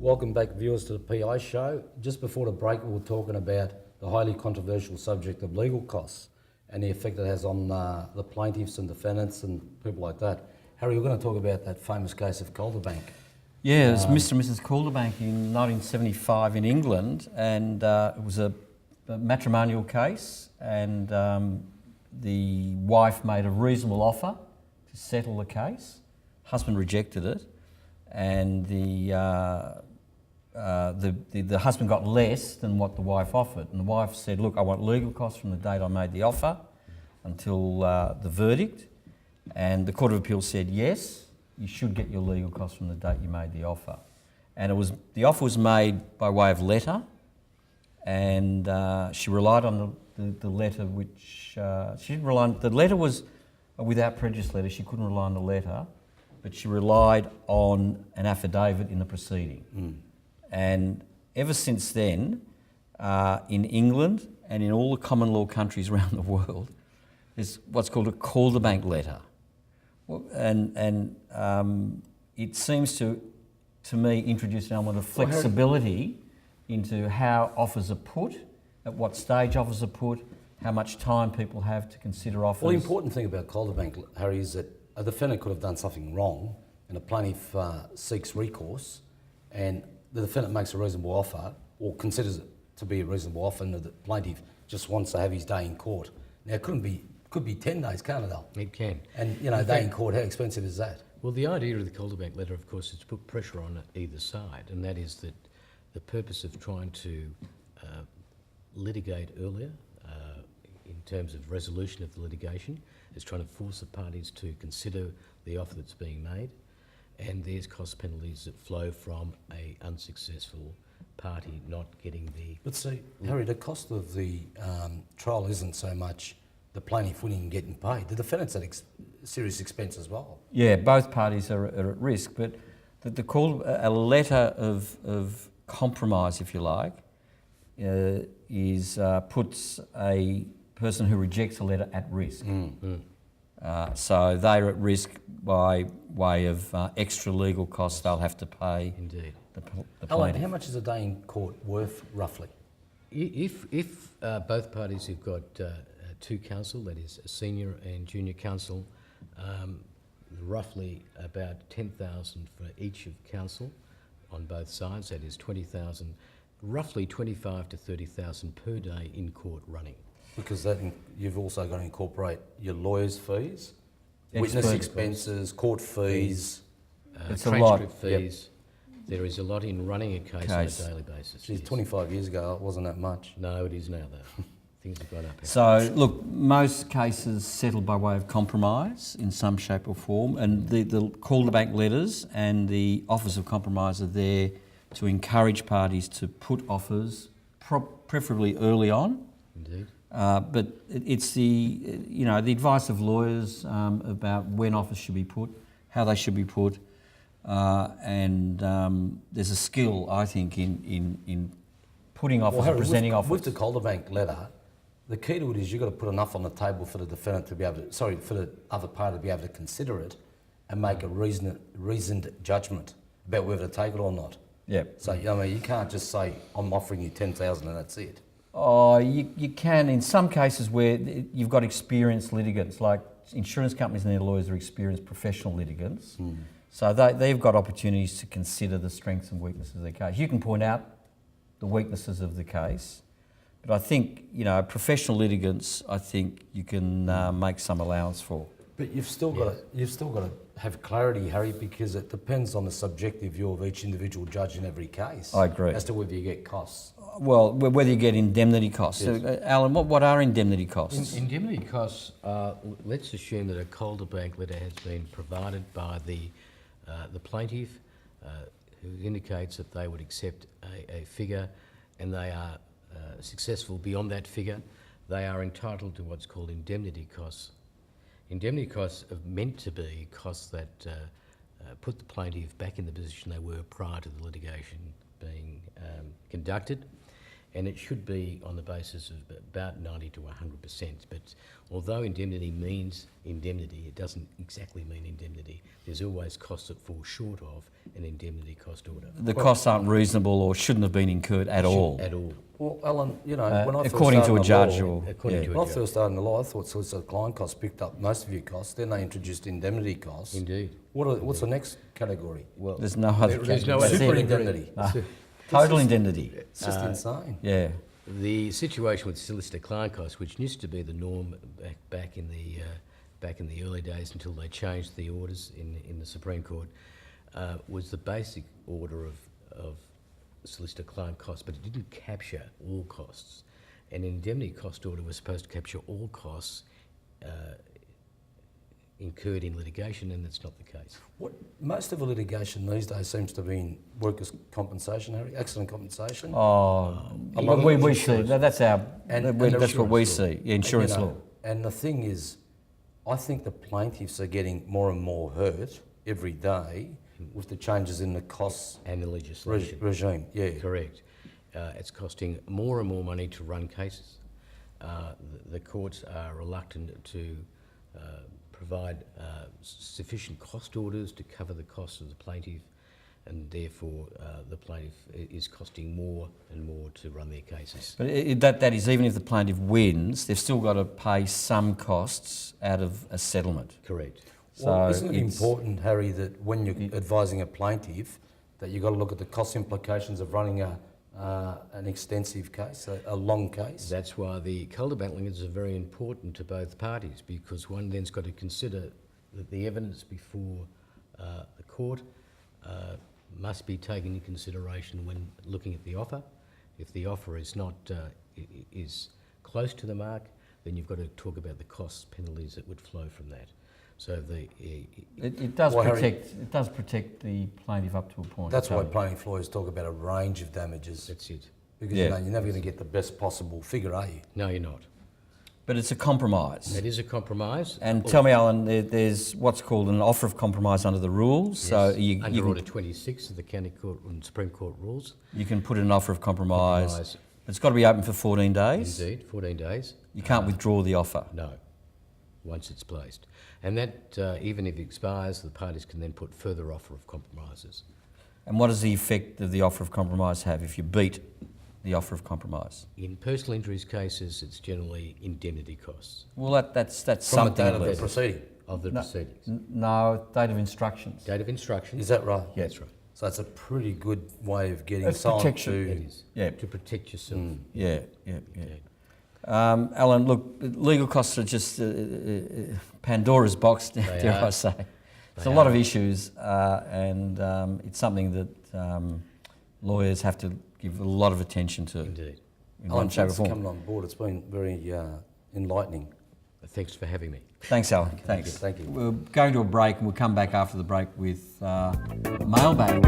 Welcome back, viewers, to the PI show. Just before the break, we were talking about the highly controversial subject of legal costs and the effect it has on the plaintiffs and defendants and people like that. Harry, we're going to talk about that famous case of Calderbank. Yeah, it was Mr. and Mrs. Calderbank in 1975 in England, and it was a matrimonial case, and the wife made a reasonable offer to settle the case. Husband rejected it, and the husband got less than what the wife offered. And the wife said, look, I want legal costs from the date I made the offer until the verdict. And the Court of Appeal said, yes, you should get your legal costs from the date you made the offer. And the offer was made by way of letter, and she relied on the letter, which she didn't rely on. The letter was a without prejudice letter. She couldn't rely on the letter, but she relied on an affidavit in the proceeding. And ever since then, in England and in all the common law countries around the world, there's what's called a Calderbank letter. And it seems to me, introduce an element of flexibility into how offers are put, at what stage offers are put, how much time people have to consider offers. Well, the important thing about Calderbank, Harry, is that a defendant could have done something wrong and a plaintiff seeks recourse, and the defendant makes a reasonable offer or considers it to be a reasonable offer, and the plaintiff just wants to have his day in court. Now, it could be 10 days, can't it, Al? It can. And, you know, a day in court, how expensive is that? Well, the idea of the Calderbank letter, of course, is to put pressure on either side, and that is that the purpose of trying to litigate earlier in terms of resolution of the litigation is trying to force the parties to consider the offer that's being made, and there's cost penalties that flow from a unsuccessful party not getting the... But see, Harry, the cost of the trial isn't so much the plaintiff winning and getting paid. The defendant's at serious expense as well. Yeah, both parties are at risk, but a letter of compromise, if you like, puts a person who rejects a letter at risk. So they're at risk by way of extra legal costs they'll have to pay. Indeed. The Alan, plaintiff. how much is a day in court worth, roughly? If both parties have got two counsel, that is a senior and junior counsel, roughly about 10,000 for each of counsel on both sides, that is 20,000, roughly 25 to 30,000 per day in court running. Because you've also got to incorporate your lawyer's fees, witness Expert expenses, court fees. It's a lot. Transcript fees. There is a lot in running a case on a daily basis. Geez, yes. 25 years ago, it wasn't that much. No, it is now though. Things have gone up. So, look, most cases settle by way of compromise in some shape or form, and the Calderbank letters and the offers of compromise are there to encourage parties to put offers, preferably early on. Indeed. But it's the advice of lawyers about when offers should be put, how they should be put, and there's a skill, I think, in putting offers and presenting offers. With the Calderbank letter, the key to it is you've got to put enough on the table for the defendant to be able to, for the other party to be able to consider it and make a reasoned judgment about whether to take it or not. Yeah. So, you can't just say, I'm offering you 10,000 and that's it. Oh, you can in some cases where you've got experienced litigants, like insurance companies and their lawyers are experienced professional litigants. So they've got opportunities to consider the strengths and weaknesses of the case. You can point out the weaknesses of the case, but I think, professional litigants, I think you can make some allowance for. But you've still got to have clarity, Harry, because it depends on the subjective view of each individual judge in every case. I agree. As to whether you get costs. Well, whether you get indemnity costs. Yes. So, Alan, what are indemnity costs? Indemnity costs are, let's assume that a Calderbank letter has been provided by the plaintiff who indicates that they would accept a figure and they are successful beyond that figure. They are entitled to what's called indemnity costs. Indemnity costs are meant to be costs that put the plaintiff back in the position they were prior to the litigation being conducted, and it should be on the basis of about 90 to 100%. But although indemnity means indemnity, it doesn't exactly mean indemnity. There's always costs that fall short of an indemnity cost order. The costs aren't reasonable or shouldn't have been incurred at all. At all. Well, Alan, you know, when I first According to started a in the judge law, or... According yeah. to a when I judge. first started in the law, I thought solicitor client costs picked up most of your costs. Then they introduced indemnity costs. Indeed. What's the next category? Well, There's no other there's no category. other That's Super it. indemnity. Total indemnity. It's just insane. Yeah. the situation with solicitor client costs, which used to be the norm back in the early days until they changed the orders in the Supreme Court, was the basic order of solicitor client costs, but it didn't capture all costs. An indemnity cost order was supposed to capture all costs incurred in litigation, and that's not the case. Most of the litigation these days seems to be in workers' compensation, Harry, accident compensation. Oh, A lot of we it- see that's our And that's what we insurance law. see. Yeah, insurance You know, law. And the thing is, I think the plaintiffs are getting more and more hurt every day with the changes in the costs And the legislation. regime. Yeah. Correct. It's costing more and more money to run cases. The courts are reluctant to provide sufficient cost orders to cover the costs of the plaintiff, and therefore the plaintiff is costing more and more to run their cases. But that is even if the plaintiff wins, they've still got to pay some costs out of a settlement. Correct. Well, So isn't it it's- important, Harry, that when you're advising a plaintiff, that you've got to look at the cost implications of running an extensive case, a long case? That's why the Calder-Bank linkers are very important to both parties, because one then's got to consider that the evidence before the court must be taken into consideration when looking at the offer. If the offer is not is close to the mark, then you've got to talk about the costs, penalties that would flow from that. So It does Well, Harry- protect the plaintiff up to a point. That's why totally. plaintiff lawyers talk about a range of damages, that's it. because Yeah. you know, you're never going to get the best possible figure, are you? No, you're not. But it's a compromise. It is a compromise. And tell me, Alan, there's what's called an offer of compromise under the rules. So Yes, under you Order 26 of the County Court and Supreme Court rules. can put in an offer of compromise. Compromise. It's got to be open for 14 days. Indeed, 14 days. You can't withdraw the offer. No, once it's placed. And that, even if it expires, the parties can then put further offer of compromises. And what does the effect of the offer of compromise have if you beat the offer of compromise? In personal injuries cases, it's generally indemnity costs Well, that's From the something date at of the least. proceeding. of the No. proceedings. No, date of instructions. Date of instruction. Is that right? That's right. So it's a pretty good way of getting That's someone protection. It to... is. Yeah. To protect yourself. Yeah. Okay. Alan, look, legal costs are just Pandora's box, dare I are. say. It's They a lot of are. issues, and it's something that lawyers have to give a lot of attention to Indeed. in Alan, one shape or thanks for form. coming on board. It's been very enlightening. Thanks for having me. Thanks, Alan. Thanks. Thank you. We're going to a break, and we'll come back after the break with mailbag.